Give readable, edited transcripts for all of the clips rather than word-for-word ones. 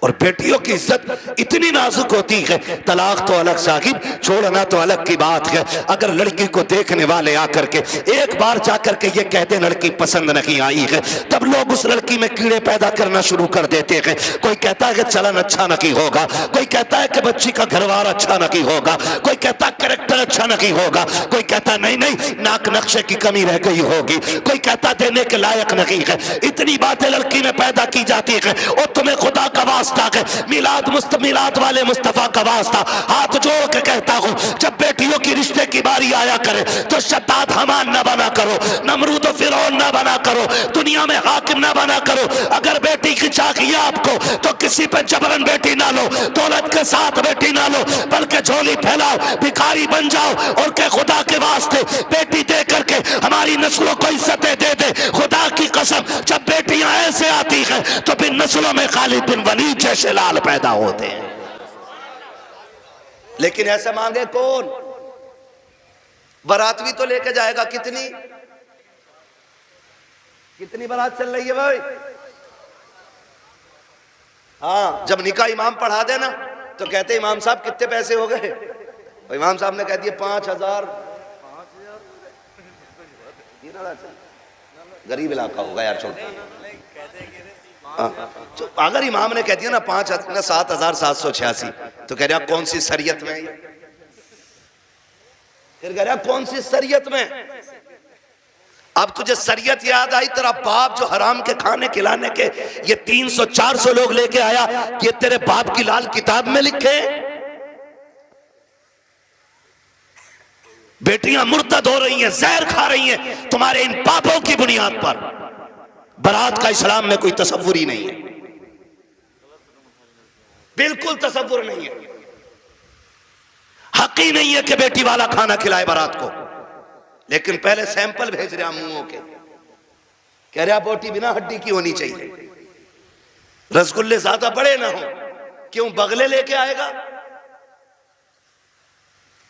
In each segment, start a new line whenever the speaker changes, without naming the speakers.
और बेटियों की इज्जत इतनी नाजुक होती है। तलाक तो अलग साहिब, छोड़ना तो अलग की बात है। अगर लड़की को देखने वाले आकर के एक बार जाकर के ये कहते लड़की पसंद नहीं आई है, तब लोग उस लड़की में कीड़े पैदा करना शुरू कर देते हैं। कोई कहता है कि चलन अच्छा नहीं होगा, कोई कहता है कि बच्ची का घरवार अच्छा नहीं होगा, कोई कहता है कैरेक्टर अच्छा नहीं होगा, कोई कहता नहीं नहीं नाक नक्शे की कमी रह गई होगी, कोई कहता देने के लायक नहीं है। इतनी बातें लड़की में पैदा की जाती है। और तुम्हें खुदा का वास्ता है, मिलाद वाले मुस्तफा का वास्ता हाथ जोड़ के कहता हूं, जब बेटियों की रिश्ते की बारी आया करे तो शद्दाद हमान न बना करो, नमरूद और फिरौन न बना करो, दुनिया में हाकिम न बना करो। अगर बेटी की चाहिए आपको तो किसी पे जबरन बेटी ना लो, दौलत के साथ बेटी ना लो, बल्कि झोली फैलाओ, भिखारी बन जाओ और के खुदा के वास्ते बेटी दे करके हमारी नस्लों को इज्जतें दे दे। खुदा की कसम, जब बेटियां ऐसे आती हैं तो फिर नस्लों में खालिद बिन वलीद जैसे लाल पैदा होते हैं। लेकिन ऐसा मांगे कौन? बारात भी तो लेके जाएगा। कितनी कितनी बारात चल रही है भाई? हाँ, जब निकाह इमाम पढ़ा देना तो कहते इमाम साहब कितने पैसे हो गए? इमाम साहब ने कह दिया 5,000। गरीब इलाका होगा यार, छोटा। अगर इमाम ने कह दिया ना 7,786 तो कह रहा कौन सी शरीयत में? फिर कह रहा कौन सी शरीयत में? अब तुझे शरीयत याद आई? तेरा बाप जो हराम के खाने खिलाने के ये 300-400 लोग लेके आया, ये तेरे बाप की लाल किताब में लिखे? बेटियां मुर्तद हो रही हैं, जहर खा रही हैं तुम्हारे इन पापों की बुनियाद पर। बारात का इस्लाम में कोई तसव्वुर ही नहीं है, बिल्कुल तसव्वुर नहीं है। हक ही नहीं है कि बेटी वाला खाना खिलाए बारात को। लेकिन पहले सैंपल भेज रहा मुंहों के, कह रहा बोटी बिना हड्डी की होनी चाहिए, रसगुल्ले ज्यादा बड़े ना हो। क्यों? बगले लेके आएगा।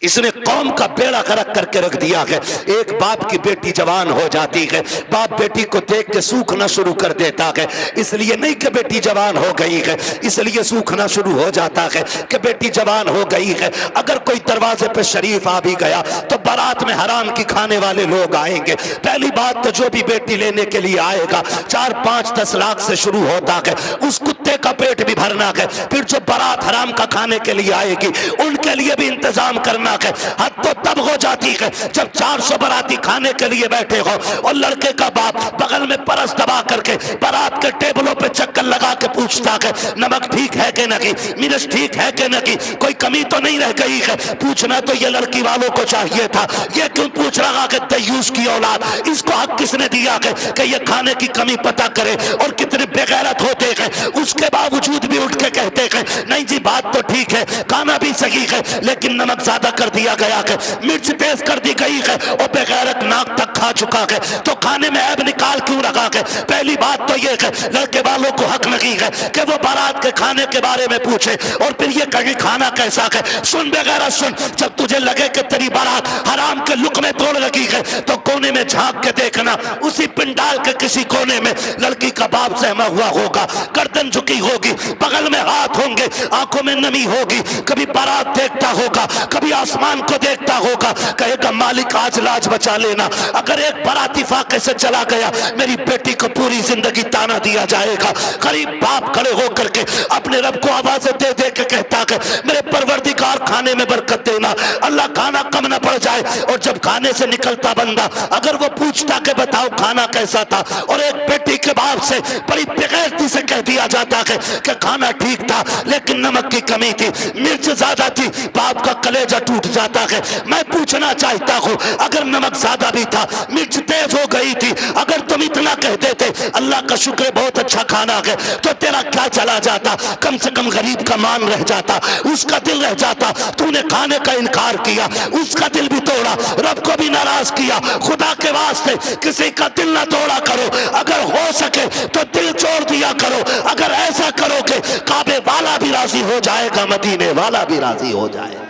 इसने कौम का बेड़ा गर्क करके रख दिया है। एक बाप की बेटी जवान हो जाती है, बाप बेटी को देख के सूखना शुरू कर देता है। इसलिए नहीं कि बेटी जवान हो गई है, इसलिए सूखना शुरू हो जाता है कि बेटी जवान हो गई है। अगर कोई दरवाजे पे शरीफ आ भी गया तो बारात में हराम की खाने वाले लोग आएंगे। पहली बात तो जो भी बेटी लेने के लिए आएगा 4-5-10 लाख से शुरू होता है, उस कुत्ते का पेट भी भरना है। फिर जो बारात हराम का खाने के लिए आएगी उनके लिए भी इंतजाम करना है। हद तो तब हो जाती है जब 400 बाराती खाने के लिए बैठे हो और लड़के का बाप बगल में परस दबा करके बारात के टेबलों पे चक्कर लगा के पूछता है नमक ठीक है कि नहीं, मिर्च ठीक है कि नहीं, कोई कमी तो नहीं रह गई है। पूछना तो ये लड़की वालों को चाहिए था, ये क्यों पूछ रहा कि दयूस की औलाद, इसको हक किसने दिया है कि ये खाने की कमी पता करे? और कितने बेगैरत होते हैं, उसके बावजूद भी उठ के कहते हैं नहीं जी बात तो ठीक है, खाना भी सही है लेकिन नमक ज्यादा कर दिया गया है, मिर्च तेज कर दी गई है और बेगैरत नाक तक खा चुका है, तो खाने में ऐब निकाल क्यों रखा है? पहली बात तो ये है लड़के वालों को हक नहीं है कि वो बारात के खाने के बारे में पूछे और फिर ये कहे खाना कैसा है। सुन बेगैरत सुन, जब तुझे लगे कि तेरी बारात हराम के लुकमे तोड़ लगी है तो कोने में झांक के देखना, उसी पिंडाल के किसी कोने में लड़की का बाप सहमा हुआ होगा, गर्दन झुकी होगी, बगल में हाथ होंगे, आंखों में नमी होगी, कभी बारात देखता होगा, कभी आसमान को देखता होगा, कहेगा मालिक आज लाज बचा लेना। अगर एक बाराती फाके से चला गया मेरी बेटी को पूरी जिंदगी ताना दिया जाएगा। गरीब बाप खड़े होकर के अपने रब को आवाजें दे दे के कहता है मेरे परवरदिगार खाने में बरकत देना, अल्लाह खाना कम ना पड़ जाए। और जब खाने से निकलता बंदा अगर वो पूछता कि बताओ खाना कैसा था, और एक बेटी के बाप से बड़ी बेगैरती से कह दिया जाता है कि खाना ठीक था लेकिन नमक की कमी थी, मिर्च ज्यादा थी, बाप का कलेजा टूट जाता है। मैं पूछना चाहता हूं अगर नमक ज्यादा भी था, मिर्च तेज हो गई थी, अगर तुम इतना कह देते अल्लाह का शुक्र है बहुत अच्छा खाना है, तो तेरा क्या चला जाता? कम से कम गरीब का मान रह जाता, उसका दिल रह जाता। तूने खाने का इनकार किया, उसका दिल भी तोड़ा, रब को भी नाराज किया। खुदा के वास्ते किसी का दिल ना तोड़ा करो, अगर हो सके तो दिल छोड़ दिया करो। अगर ऐसा करोगे काबे वाला भी राजी हो जाएगा, मदीने वाला भी राजी हो जाएगा।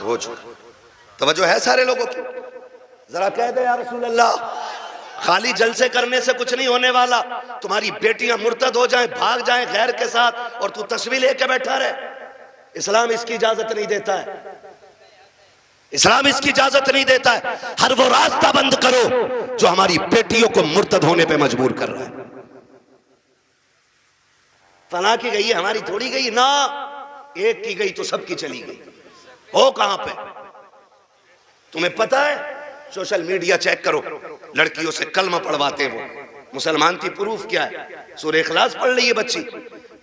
हो तवज्जो है सारे लोगों की? जरा कह दे या रसूल अल्लाह। खाली जलसे करने से कुछ नहीं होने वाला। तुम्हारी बेटियां मुर्तद हो जाएं, भाग जाएं गैर के साथ, और तू तस्वीर लेके बैठा रहे। इस्लाम इसकी इजाजत नहीं देता है। इस्लाम इसकी इजाजत नहीं देता है। हर वो रास्ता बंद करो जो हमारी बेटियों को मुर्तद होने पे मजबूर कर रहा है। फला की गई है, हमारी थोड़ी गई ना। एक की गई तो सबकी चली गई। हो कहां पे? तुम्हें पता है, सोशल मीडिया चेक करो, लड़कियों से कलमा पढ़वाते वो। मुसलमान की प्रूफ क्या है? सूरह इखलास पढ़ रही है बच्ची,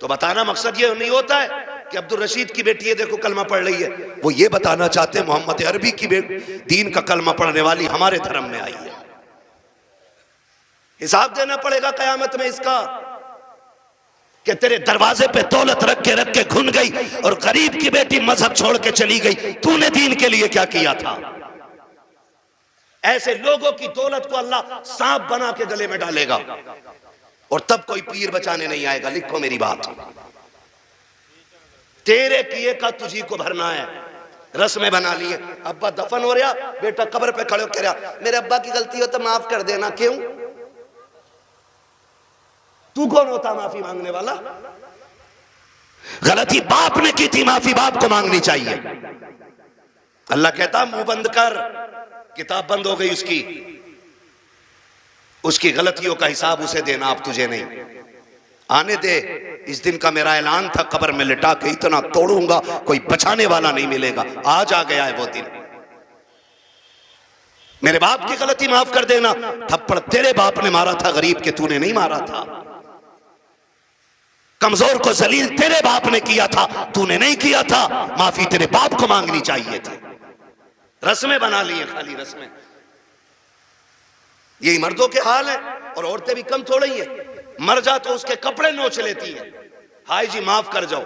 तो बताना मकसद ये नहीं होता है कि अब्दुल रशीद की बेटी है देखो कलमा पढ़ रही है। वो ये बताना चाहते हैं मोहम्मद अरबी की दीन का कलमा पढ़ने वाली हमारे धर्म में आई है। हिसाब देना पड़ेगा कयामत में इसका, कि तेरे दरवाजे पे दौलत रख के घुन गई और गरीब की बेटी मजहब छोड़ के चली गई। तूने दीन के लिए क्या किया था? ऐसे लोगों की दौलत को अल्लाह सांप बना के गले में डालेगा, और तब कोई पीर बचाने नहीं आएगा। लिखो मेरी बात, तेरे किए का तुझी को भरना है। रस्में बना लिए, अब्बा दफन हो रहा, बेटा कब्र पे खड़े कह रहा मेरे अब्बा की गलती हो तो माफ कर देना। क्यों? तू कौन होता माफी मांगने वाला? गलती बाप ने की थी, माफी बाप को मांगनी चाहिए। अल्लाह कहता मुंह बंद कर, किताब बंद हो गई उसकी गलतियों का हिसाब उसे देना, आप तुझे नहीं। आने दे, इस दिन का मेरा ऐलान था, कब्र में लिटा के इतना तोड़ूंगा कोई बचाने वाला नहीं मिलेगा। आज आ गया है वो दिन। मेरे बाप की गलती माफ कर देना। थप्पड़ तेरे बाप ने मारा था गरीब के, तूने नहीं मारा था। कमजोर को जलील तेरे बाप ने किया था, तूने नहीं किया था। माफी तेरे बाप को मांगनी चाहिए थी। रस्में बना ली हैं, खाली रस्में। यही मर्दों के हाल है, और औरतें भी कम थोड़ी है। मर जा तो उसके कपड़े नोच लेती है। हाय जी माफ कर जाओ,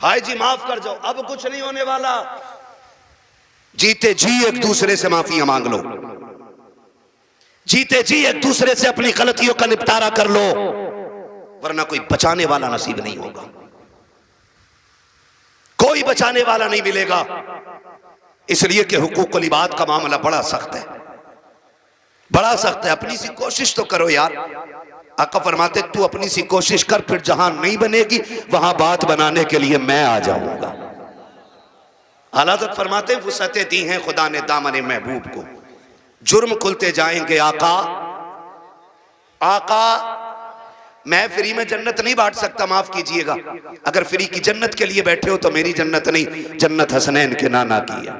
हाय जी माफ कर जाओ। अब कुछ नहीं होने वाला। जीते जी एक दूसरे से माफियां मांग लो, जीते जी एक दूसरे से अपनी गलतियों का निपटारा कर लो, वरना कोई बचाने वाला नसीब नहीं होगा। कोई बचाने वाला नहीं मिलेगा। इसलिए कि हुकूकुल इबाद का मामला बड़ा सख्त है, बड़ा सख्त है। अपनी सी कोशिश तो करो यार। आका फरमाते तू अपनी सी कोशिश कर, फिर जहां नहीं बनेगी वहां बात बनाने के लिए मैं आ जाऊंगा। आला हज़रत फरमाते वुसअतें दी हैं खुदा ने दामन महबूब को, जुर्म खुलते जाएंगे आका। आका मैं फ्री में जन्नत नहीं बांट सकता, माफ कीजिएगा। अगर फ्री की जन्नत के लिए बैठे हो तो मेरी जन्नत नहीं, जन्नत हसनैन के नाना की है।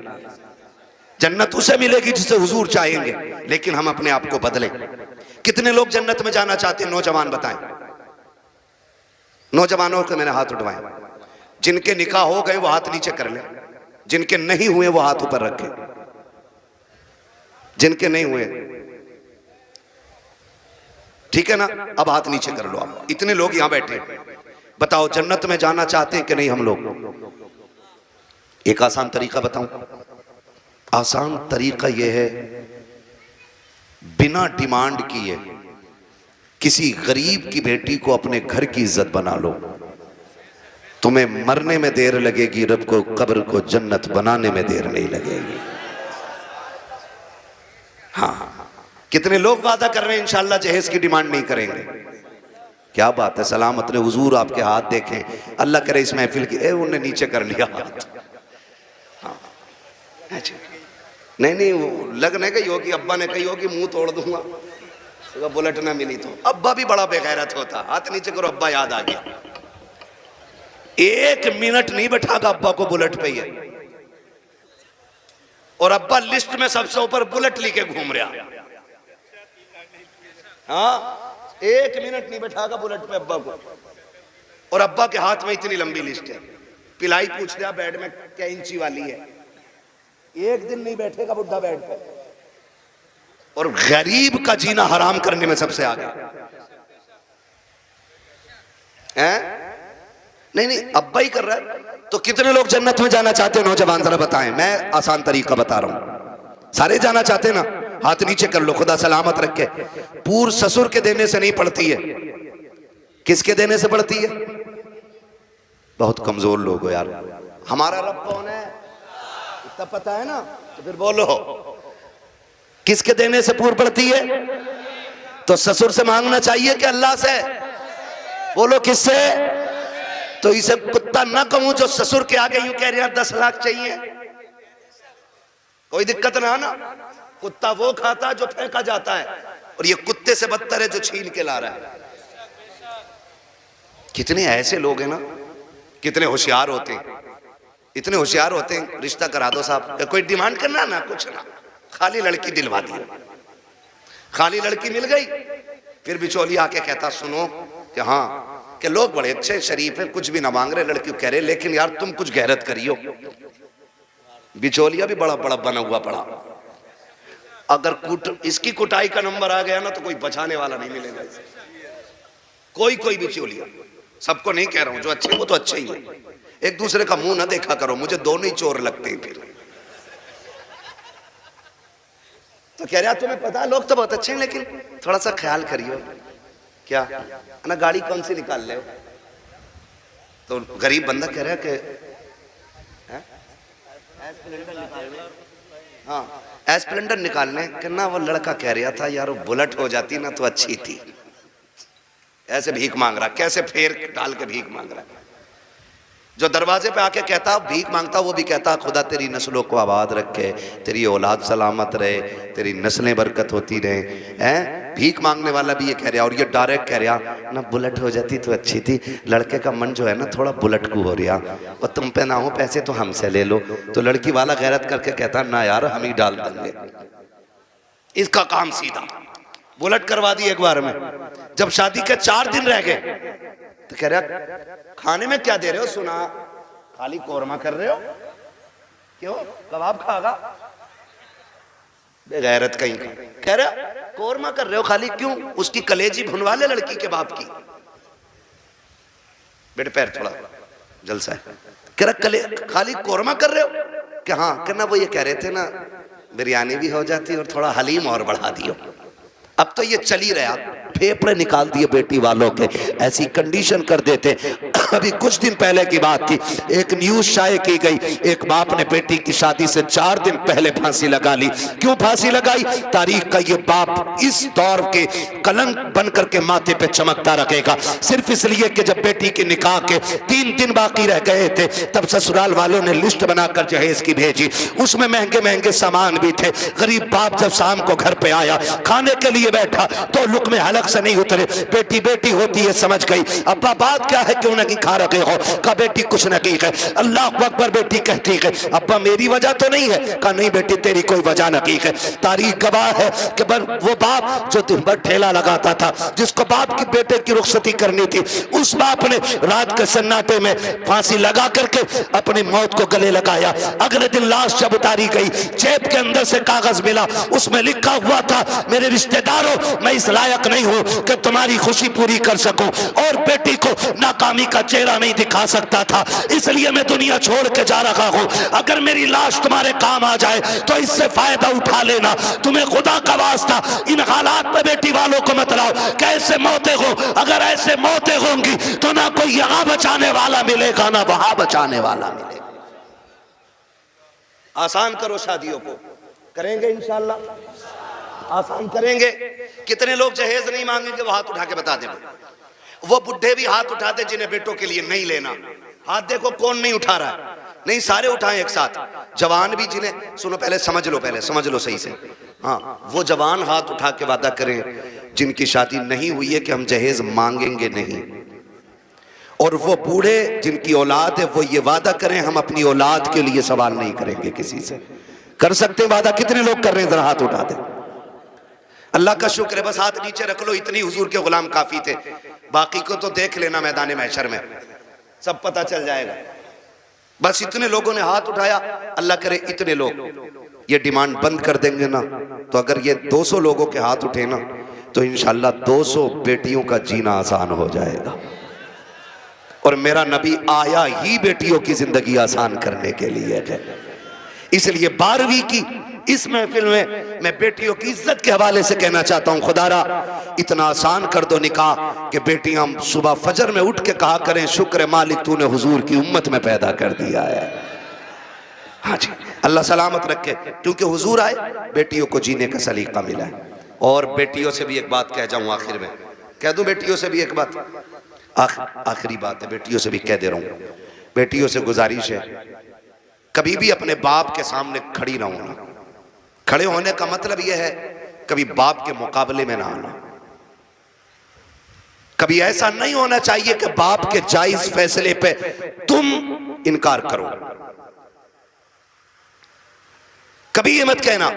जन्नत उसे मिलेगी जिसे हुजूर चाहेंगे, लेकिन हम अपने आप को बदलें। कितने लोग जन्नत में जाना चाहते हैं? नौजवान बताएं। नौजवानों के मैंने हाथ उठवाए। जिनके निकाह हो गए वो हाथ नीचे कर ले, जिनके नहीं हुए वो हाथ ऊपर रखे। जिनके नहीं हुए ठीक है ना, अब हाथ नीचे कर लो आप। इतने लोग यहां बैठे, बताओ जन्नत में जाना चाहते हैं कि नहीं हम लोग? एक आसान तरीका बताऊं। आसान तरीका यह है, बिना डिमांड किए किसी गरीब की बेटी को अपने घर की इज्जत बना लो। तुम्हें मरने में देर लगेगी, रब को कब्र को जन्नत बनाने में देर नहीं लगेगी। हाँ, कितने लोग वादा कर रहे हैं इंशाअल्लाह जहेज की डिमांड नहीं करेंगे। क्या बात है, सलामत ने हुजूर आपके हाथ देखें, अल्लाह करे इस महफिल की। उन्होंने नीचे कर लिया हाथ। हाँ। नहीं वो लगने गई होगी, अब्बा ने कही होगी मुंह तोड़ दूंगा तो बुलेट ना मिली तो। अब्बा भी बड़ा बेगैरत होता, हाथ नीचे करो, अब्बा याद आ गया। 1 मिनट नहीं बैठागा अब्बा को बुलेट पे ही, और अब्बा लिस्ट में सबसे ऊपर बुलेट लेके घूम रहा। हाँ, 1 मिनट नहीं बैठागा बुलेट पे अब्बा को, और अब्बा के हाथ में इतनी लंबी लिस्ट है। पिलाई पूछ लिया बेड में क्या इंची वाली है, 1 दिन नहीं बैठेगा बुढ़ा बेड पे। और गरीब का जीना हराम करने में सबसे आगे हैं? नहीं अब्बा ही कर रहा है। तो कितने लोग जन्नत में जाना चाहते हैं? नौजवान जरा बताएं। मैं आसान तरीका बता रहा हूं। सारे जाना चाहते हैं ना? हाथ नीचे कर लो, खुदा सलामत रखे। पूर ससुर के देने से नहीं पड़ती है, किसके देने से पड़ती है? बहुत कमजोर लोग हो यार। हमारा रब कौन है? तब पता है ना, तो फिर बोलो किसके देने से पूर पड़ती है? तो ससुर से मांगना चाहिए कि अल्लाह से? बोलो किससे? तो इसे कुत्ता ना कहूं जो ससुर के आगे यूं कह रहे हैं 10 लाख चाहिए, कोई दिक्कत ना ना। कुत्ता वो खाता जो फेंका जाता है, और ये कुत्ते से बदतर है जो छीन के ला रहा है। कितने ऐसे लोग हैं ना, कितने होशियार होते हैं, इतने होशियार होते हैं। रिश्ता करा दो साहब, कोई डिमांड करना ना, कुछ ना, खाली लड़की दिलवा दी। खाली लड़की मिल गई, फिर बिचौलिया आके कहता सुनो कि हाँ कि लोग बड़े अच्छे शरीफ हैं, कुछ भी ना मांग रहे, लड़की कह रहे लेकिन यार तुम कुछ गैरत करियो। बिचौलिया भी बड़ा बड़ा बना हुआ पड़ा। अगर इसकी कुटाई का नंबर आ गया ना तो कोई बचाने वाला नहीं मिलेगा। कोई बिचौलिया, सबको नहीं कह रहा हूं, जो अच्छे वो तो अच्छे ही है। एक दूसरे का मुंह ना देखा करो, मुझे दोनों ही चोर लगते हैं। फिर तो कह रहा तुम्हें पता लोग तो बहुत अच्छे हैं लेकिन थोड़ा सा ख्याल करियो। क्या ना गाड़ी कौन सी निकाल ले? तो गरीब बंदा कह रहा है कि हाँ एस्प्लेंडर निकालने के ना। वो लड़का कह रहा था यार वो बुलेट हो जाती ना तो अच्छी थी। ऐसे भीख मांग रहा, कैसे फेर डाल के भीख मांग रहा। जो दरवाजे पे आके कहता भीख मांगता, वो भी कहता खुदा तेरी नस्लों को आबाद रखे, तेरी औलाद सलामत रहे, तेरी नस्लें बरकत होती रहे। हैं भीख मांगने वाला भी ये कह रहा, और ये डायरेक्ट कह रहा ना बुलेट हो जाती तो अच्छी थी। लड़के का मन जो है ना थोड़ा बुलेट को हो रहा, और तुम पे ना हो पैसे तो हमसे ले लो। तो लड़की वाला गैरत करके कहता ना यार हम ही डाल देंगे। इसका काम सीधा बुलेट करवा दी एक बार में। जब शादी के 4 दिन रह गए तो कह रहा खाने में क्या दे रहे हो? सुना खाली कोरमा कर रहे हो, क्यों कबाब खागा? बेगैरत कहीं का। कह रहा कोरमा कर रहे हो खाली, क्यों? उसकी कलेजी भुनवा ले लड़की के बाप की। बेटे पैर थोड़ा जलसा है। कह रहा खाली कोरमा कर रहे हो? कि हाँ कहना वो ये कह रहे थे ना बिरयानी भी हो जाती और थोड़ा हलीम और बढ़ा दियो। अब तो ये चल ही रहा, फेफड़े निकाल दिए बेटी वालों के, ऐसी कंडीशन कर देते। अभी कुछ दिन पहले की बात थी, एक न्यूज शाये की गई, एक बाप ने बेटी की शादी से 4 दिन पहले फांसी लगा ली। क्यों फांसी लगाई? तारीख का ये बाप इस दौर के कलंक बन करके माथे पे चमकता रखेगा, सिर्फ इसलिए कि जब बेटी के निकाह के 3 दिन बाकी रह गए थे तब ससुराल वालों ने लिस्ट बनाकर जहेज की भेजी। उसमें महंगे महंगे सामान भी थे। गरीब बाप जब शाम को घर पे आया, खाने के लिए बैठा तो लुक में हलक से नहीं उतरे। बेटी बेटी होती है, समझ गई। अब्बा बात क्या है, क्यों नहीं खा रखे हो? कहा बेटी कुछ नहीं है। अल्लाह अकबर। बेटी कहती है अब्बा मेरी वजह तो नहीं है? कहा नहीं बेटी तेरी कोई वजह नहीं है। तारीख गवाह है कि वो बाप जो दिन भर ठेला लगाता था, जिसको बाप की बेटे की रुखसती करनी थी, उस बाप ने रात के सन्नाटे में फांसी लगा करके अपनी मौत को गले लगाया। अगले दिन लाश जब उतारी गई, जेब के अंदर से कागज मिला, उसमें लिखा हुआ था मेरे रिश्तेदारों मैं इस लायक नहीं हूं कि तुम्हारी खुशी पूरी कर सकूं, और बेटी को नाकामी का चेहरा नहीं दिखा सकता था, इसलिए मैं दुनिया छोड़ के जा रहा हूं। अगर मेरी लाश तुम्हारे काम आ जाए तो इससे फायदा उठा लेना। तुम्हें खुदा का वास्ता इन हालात में बेटी वालों को मत लाओ। कैसे मौतें हो, अगर ऐसे मौतें होंगी तो ना कोई यहां बचाने वाला मिलेगा ना वहां बचाने वाला मिलेगा। आसान करो शादियों को, करेंगे इंशाल्लाह, आसान करेंगे। कितने लोग जहेज नहीं मांगेंगे? वो हाथ उठा के बता दें। वो बुढ़े भी हाथ उठाते जिन्हें बेटों के लिए नहीं लेना। हाथ देखो कौन नहीं उठा रहा है। नहीं सारे उठाएं एक साथ। जवान भी जिन्हें, सुनो पहले समझ लो सही से। हाँ वो जवान हाथ उठा के वादा करें जिनकी शादी नहीं हुई है कि हम जहेज मांगेंगे नहीं। और वो बूढ़े जिनकी औलाद है वो ये वादा करें हम अपनी औलाद के लिए सवाल नहीं करेंगे किसी से। कर सकते हैं वादा? कितने लोग कर रहे हैं? जरा हाथ उठा दें। अल्लाह का शुक्र है, बस हाथ नीचे रख लो, इतनी हुजूर के गुलाम काफी थे। बाकी को तो देख लेना मैदान महशर में, सब पता चल जाएगा। बस इतने लोगों ने हाथ उठाया। अल्लाह करे इतने लोग ये डिमांड बंद कर देंगे ना, तो अगर ये 200 लोगों के हाथ उठे ना तो इंशाल्लाह 200 बेटियों का जीना आसान हो जाएगा। और मेरा नबी आया ही बेटियों की जिंदगी आसान करने के लिए है। इसलिए 12वीं की इस महफिल में मैं बेटियों की इज्जत के हवाले से कहना चाहता हूं, खुदारा इतना आसान कर दो निकाह कि बेटियां सुबह फजर में उठ के कहा करें शुक्र मालिक तूने हुजूर की उम्मत में पैदा कर दिया है। हाँ जी, अल्लाह सलामत रखे, क्योंकि हुजूर आए, बेटियों को जीने का सलीका मिला है। और बेटियों से भी एक बात कह जाऊं आखिर में, कह दूं बेटियों से भी एक बात, आखिरी बात है, बेटियों से भी कह दे रहा हूं, बेटियों से गुजारिश है, कभी भी अपने बाप के सामने खड़ी ना होना। खड़े होने का मतलब यह है कभी बाप के मुकाबले में ना आना। कभी ऐसा नहीं होना चाहिए कि बाप के जायज फैसले पे तुम इनकार करो। कभी ये मत कहना,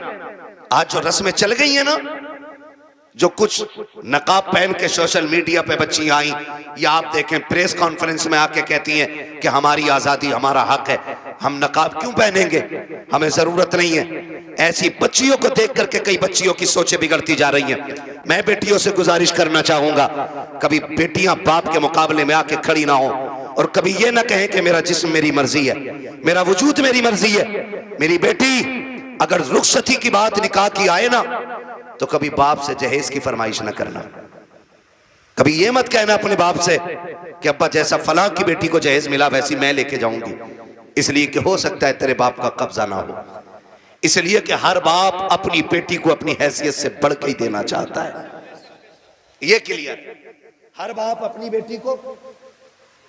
आज जो रस्में चल गई है ना, जो कुछ नकाब पहन के सोशल मीडिया पे बच्चियां आई, या आप देखें प्रेस कॉन्फ्रेंस में आके कहती हैं कि हमारी आजादी, हमारा हक है, हम नकाब क्यों पहनेंगे, हमें जरूरत नहीं है। ऐसी बच्चियों को देख करके कई बच्चियों की सोचें बिगड़ती जा रही हैं। मैं बेटियों से गुजारिश करना चाहूंगा, कभी बेटियां बाप के मुकाबले में आके खड़ी ना हो, और कभी ये ना कहें कि मेरा जिस्म मेरी मर्जी है, मेरा वजूद मेरी मर्जी है। मेरी बेटी अगर रुखसती की बात निकाह की आए ना, तो कभी बाप से जहेज की फरमाइश ना करना। कभी ये मत कहना अपने बाप से कि अब्बा जैसा फलां की बेटी को जहेज मिला वैसी मैं लेके जाऊंगी, इसलिए कि हो सकता है तेरे बाप का कब्जा ना हो। इसलिए कि हर बाप अपनी बेटी को अपनी हैसियत से बढ़ के ही देना चाहता है। ये क्लियर, हर बाप अपनी बेटी को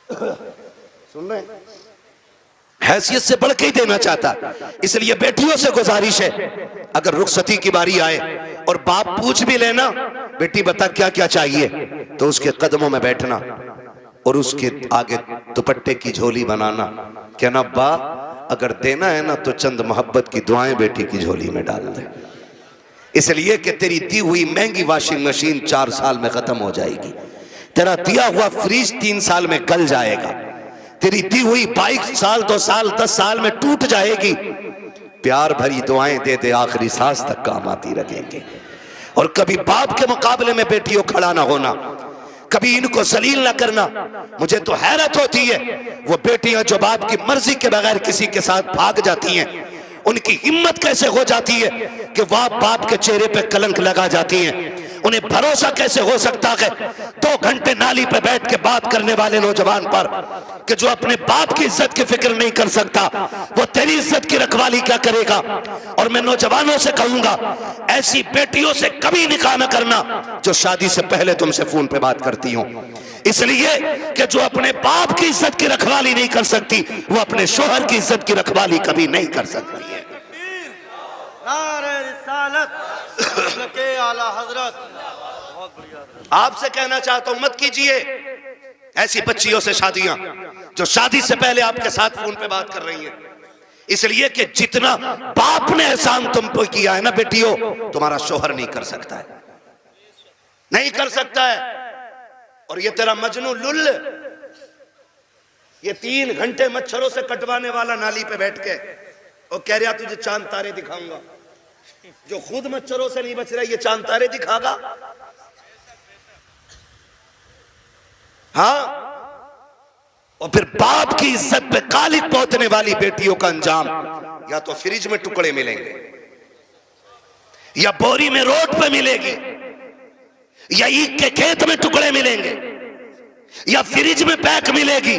सुन रहे हैं, हैसियत से बढ़ के ही देना चाहता। इसलिए बेटियों से गुजारिश है, अगर रुखसती की बारी आए और बाप पूछ भी लेना, बेटी बता क्या क्या चाहिए, तो उसके कदमों में बैठना और उसके आगे दुपट्टे की झोली बनाना, कहना अब्बा अगर देना है ना तो चंद मोहब्बत की दुआएं बेटी की झोली में डाल दे, इसलिए कि तेरी दी हुई महंगी वॉशिंग मशीन 4 साल में खत्म हो जाएगी, तेरा दिया हुआ फ्रिज 3 साल में गल जाएगा, तेरी दी हुई बाइक 1 साल 2 साल 10 साल में टूट जाएगी। प्यार भरी दुआएं दे दे, आखिरी सांस तक काम आती रहेंगे। और कभी बाप के मुकाबले में बेटियों खड़ा ना होना, कभी इनको जलील ना करना। मुझे तो हैरत होती है वो बेटियां जो बाप की मर्जी के बगैर किसी के साथ भाग जाती हैं, उनकी हिम्मत कैसे हो जाती है कि वह बाप के चेहरे पे कलंक लगा जाती हैं। उन्हें भरोसा कैसे हो सकता है 2 घंटे नाली पे बैठ के बात करने वाले नौजवान पर कि जो अपने बाप की इज्जत की फिक्र नहीं कर सकता, वो तेरी इज्जत की रखवाली क्या करेगा। और मैं नौजवानों से कहूंगा, ऐसी बेटियों से कभी निकाह न करना जो शादी से पहले तुमसे फोन पे बात करती हो, इसलिए कि जो अपने बाप की इज्जत की रखवाली नहीं कर सकती, वो अपने शोहर की इज्जत की रखवाली कभी नहीं कर सकती है। आपसे कहना चाहता हूं, मत कीजिए ऐसी बच्चियों से शादियां जो शादी से पहले आपके साथ फोन पे बात कर रही हैं, इसलिए कि जितना बाप ने एहसान तुम पे किया है ना बेटियों, तुम्हारा शोहर नहीं कर सकता है, नहीं कर सकता है। और ये तेरा मजनू लुल, ये 3 घंटे मच्छरों से कटवाने वाला नाली पे बैठ के और कह रहा तुझे चांद तारे दिखाऊंगा, जो खुद मच्छरों से नहीं बच रहा ये चांद तारे दिखागा। हाँ, और फिर बाप की इज्जत पे कालिक पोतने वाली बेटियों का अंजाम या तो फ्रिज में टुकड़े मिलेंगे, या बोरी में रोड पे मिलेगी, या ईख के खेत में टुकड़े मिलेंगे, या फ्रिज में पैक मिलेगी।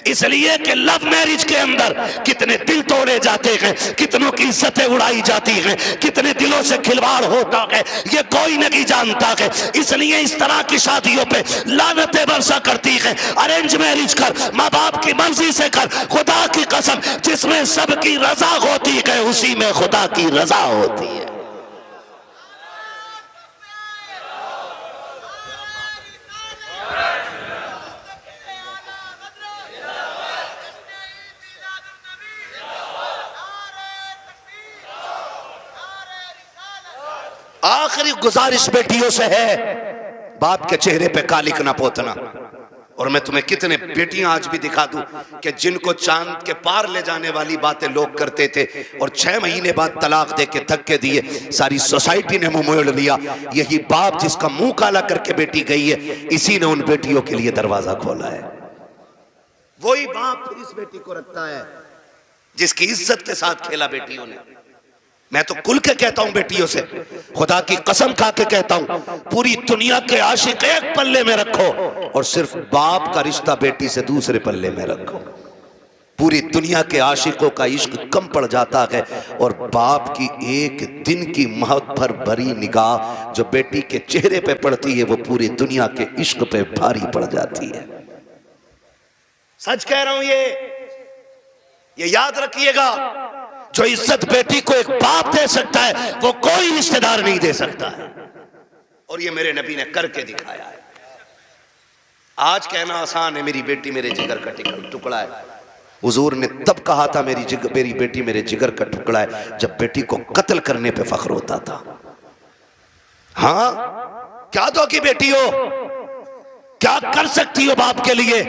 इसलिए कि लव मैरिज के अंदर कितने दिल तोड़े जाते हैं, कितनों की इज्जतें उड़ाई जाती हैं, कितने दिलों से खिलवाड़ होता है, ये कोई नहीं जानता है। इसलिए इस तरह की शादियों पे लानतें बरसा करती हैं। अरेंज मैरिज कर, माँ बाप की मर्जी से कर, खुदा की कसम जिसमें सबकी रजा होती है उसी में खुदा की रजा होती है। आखिरी गुजारिश बेटियों से है, बाप के चेहरे पे कालिक ना पोतना। और मैं तुम्हें कितने बेटियां आज भी दिखा दूं कि जिनको चांद के पार ले जाने वाली बातें लोग करते थे और 6 महीने बाद तलाक दे के धक्के दिए, सारी सोसाइटी ने मुंह मोड़ लिया। यही बाप जिसका मुंह काला करके बेटी गई है, इसी ने उन बेटियों के लिए दरवाजा खोला है। वही बाप फिर इस बेटी को रखता है जिसकी इज्जत के साथ खेला बेटियों ने। मैं तो खुल के कहता हूं बेटियों से, खुदा की कसम खा के कहता हूं, पूरी दुनिया के आशिक एक पल्ले में रखो और सिर्फ बाप का रिश्ता बेटी से दूसरे पल्ले में रखो। पूरी दुनिया के आशिकों का इश्क कम पड़ जाता है और बाप की एक दिन की मोहब्बत भरी निगाह जो बेटी के चेहरे पे पड़ती है वो पूरी दुनिया के इश्क पे भारी पड़ जाती है। सच कह रहा हूं, ये याद रखिएगा, जो इज्जत बेटी को एक बाप दे सकता है वो कोई रिश्तेदार नहीं दे सकता है, और ये मेरे नबी ने करके दिखाया है। आज कहना आसान है, मेरी बेटी मेरे जिगर का टुकड़ा है। हुजूर ने तब कहा था मेरी बेटी मेरे जिगर का टुकड़ा है, जब बेटी को कत्ल करने पे फख्र होता था। हाँ, क्या दो की बेटी हो, क्या कर सकती हो बाप के लिए,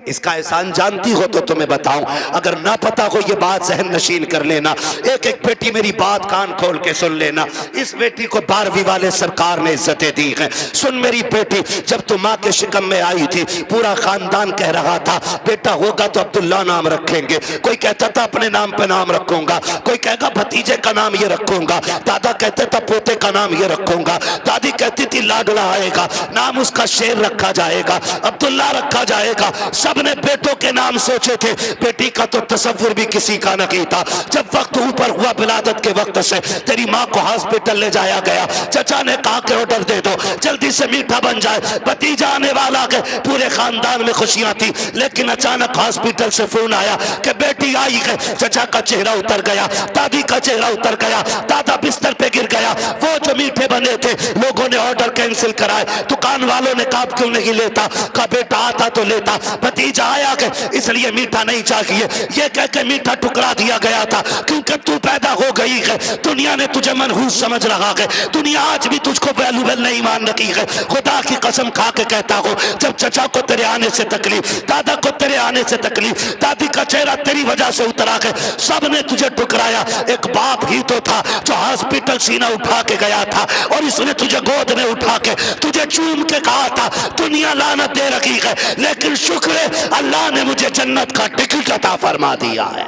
इसका एहसान जानती हो तो तुम्हें बताऊं, अगर ना पता हो ये बात जहन नशीन कर लेना। एक एक बेटी मेरी बात कान खोल के सुन लेना। इस बेटी को 12वीं वाले सरकार ने इज्जतें दी हैं। सुन मेरी बेटी, जब तू माँ के शिकम में आई थी पूरा खानदान कह रहा था बेटा होगा तो अब्दुल्ला नाम रखेंगे, कोई कहता था अपने नाम पे नाम रखूंगा, कोई कहेगा भतीजे का नाम ये रखूंगा, दादा कहते था पोते का नाम ये रखूंगा, दादी कहती थी लाडला आएगा, नाम उसका शेर रखा जाएगा, अब्दुल्ला रखा जाएगा। सबने बेटों के नाम सोचे थे, बेटी का तो तसव्वुर भी किसी का नहीं था। जब वक्त ऊपर हुआ विलादत के वक्त से तेरी माँ को हॉस्पिटल ले जाया गया, चचा ने कहा कि ऑर्डर दे दो जल्दी से मीठा बन जाए, भतीजा आने वाला है। पूरे खानदान में खुशियां थी, लेकिन अचानक हॉस्पिटल से फोन आया कि बेटी आई है। चचा का चेहरा उतर गया, दादी का चेहरा उतर गया, दादा बिस्तर पे गिर गया। वो जो मीठे बने थे लोगों ने ऑर्डर कैंसिल कराए, दुकान वालों ने कहा क्यों नहीं लेता, कहा बेटा आता तो लेता, भतीजा आया कि इसलिए मीठा नहीं चाहिए, ये कह के मीठा टुकरा दिया गया था। क्योंकि तू पैदा हो गई है, दुनिया ने तुझे मनहूस समझ रहा है, दुनिया आज भी तुझको वैल्यूबल नहीं मान रही है। खुदा की कसम खा के कहता हूं, जब चचा को तेरे आने से तकलीफ, दादा को तेरे आने से तकलीफ, दादी का चेहरा तेरी वजह से उतरा है, सब ने तुझे टुकराया। एक बाप ही तो था जो हॉस्पिटल सीना उठा के गया था और इसने तुझे गोद में उठा के तुझे चूम के कहा था दुनिया लानत दे रखी है, लेकिन शुक्र है अल्लाह ने मुझे जन्नत का टिकट अता फरमा दिया है।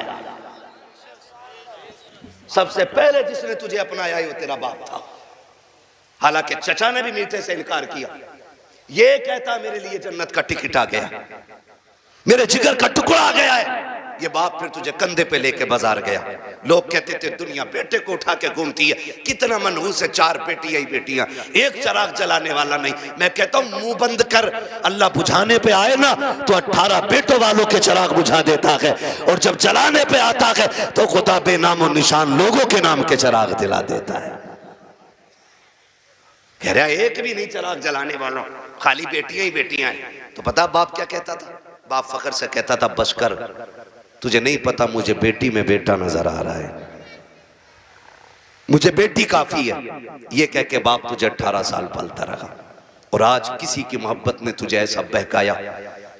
सबसे पहले जिसने तुझे अपनाया वो तेरा बाप था। हालांकि चचा ने भी मीठे से इनकार किया, ये कहता मेरे लिए जन्नत का टिकट आ गया, मेरे जिगर का टुकड़ा आ गया है। ये बाप फिर तुझे कंधे पे लेके बाजार गया। लोग कहते थे दुनिया बेटे को उठा के घूमती है, कितना मनहूस है, 4 बेटियां ही बेटियां, एक चिराग जलाने वाला नहीं। मैं कहता हूं मुंह बंद कर, अल्लाह बुझाने पे आए ना तो 18 बेटों वालों के चिराग बुझा देता है, और जब जलाने पे आता है तो खुदा बेनामो निशान लोगों के नाम के चिराग दिला देता है। कह रहा एक भी नहीं चिराग जलाने वालों, खाली बेटियां ही बेटियां हैं। तो पता बाप क्या कहता था? बाप फखर से कहता था बस कर, तुझे नहीं पता मुझे बेटी में बेटा नजर आ रहा है, मुझे बेटी काफी है। ये कह के बाप तुझे 18 साल पालता रहा, और आज किसी की मोहब्बत ने तुझे ऐसा बहकाया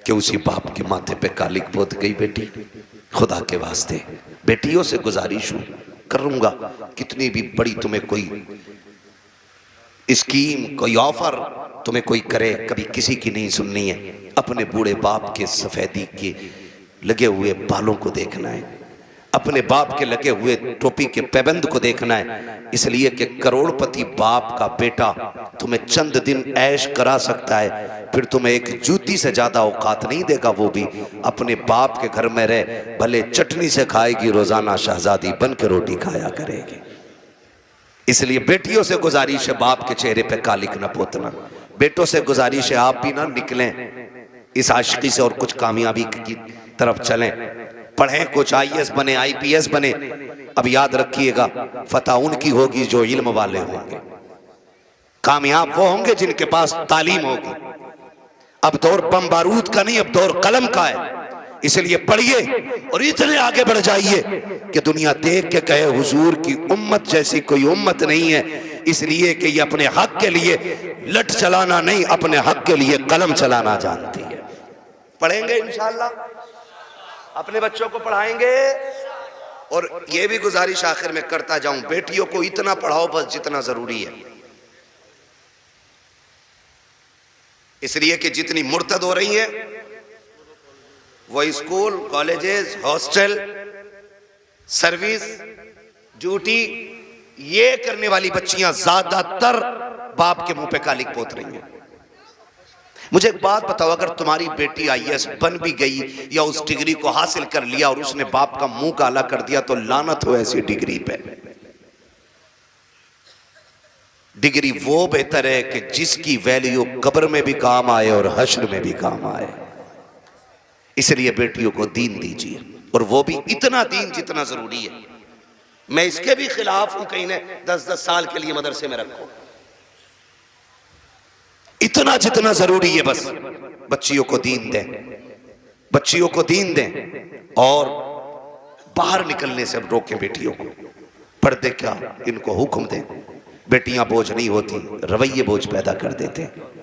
कि उसी बाप के माथे पे कालिक पोत गई बेटी। खुदा के वास्ते बेटियों से गुजारिश हूं, करूंगा कितनी भी बड़ी तुम्हें कोई स्कीम, कोई ऑफर तुम्हें कोई करे, कभी किसी की नहीं सुननी है। अपने बूढ़े बाप के सफेदी के लगे हुए बालों को देखना है, अपने बाप के लगे हुए टोपी के पैबंद को देखना है, इसलिए कि करोड़पति बाप का बेटा तुम्हें चंद दिन ऐश करा सकता है, फिर तुम्हें एक जूती से ज्यादा औकात नहीं देगा। वो भी अपने बाप के घर में रह, भले चटनी से खाएगी, रोजाना शहजादी बन के रोटी खाया करेगी। इसलिए बेटियों से गुजारिश है बाप के चेहरे पे कालिक न पोतना। बेटों से गुजारिश है आप भी ना निकलें इस आशिकी से और कुछ कामयाबी की तरफ चलें, पढ़ें, कुछ IAS बने, IPS बने। अब याद रखिएगा फतह उनकी होगी जो इल्म वाले होंगे, कामयाब वो होंगे जिनके पास तालीम होगी। अब दौर बम बारूद का नहीं, अब दौर कलम का है। इसलिए पढ़िए और इतने आगे बढ़ जाइए कि दुनिया देख के कहे हुजूर की उम्मत जैसी कोई उम्मत नहीं है, इसलिए कि ये अपने हक के लिए लठ चलाना नहीं, अपने हक के लिए कलम चलाना जानती है। पढ़ेंगे इंशाअल्लाह, अपने बच्चों को पढ़ाएंगे। और ये भी गुजारिश आखिर में करता जाऊं, बेटियों को इतना पढ़ाओ बस जितना जरूरी है, इसलिए कि जितनी मुर्तद हो रही है वो school, colleges, hostel, service, duty, ये करने वाली बच्चियां ज्यादातर बाप के मुंह पे कालिक पोत रही हैं। मुझे एक बात बताओ, अगर तुम्हारी बेटी आईएएस बन भी गई या उस डिग्री को हासिल कर लिया और उसने बाप का मुंह काला कर दिया, तो लानत हो ऐसी डिग्री पे। डिग्री वो बेहतर है कि जिसकी वैल्यू कब्र में भी काम आए और हश्र में भी काम आए। इसलिए बेटियों को दीन दीजिए, और वो भी इतना दीन जितना जरूरी है। मैं इसके भी खिलाफ हूं कहीं ने 10-10 साल के लिए मदरसे में रखो, इतना जितना जरूरी है। बस बच्चियों को दीन दें, बच्चियों को दीन दें, और बाहर निकलने से रोकें बेटियों को। पर्दे क्या, इनको हुक्म दें। बेटियां बोझ नहीं होती, रवैये बोझ पैदा कर देते हैं।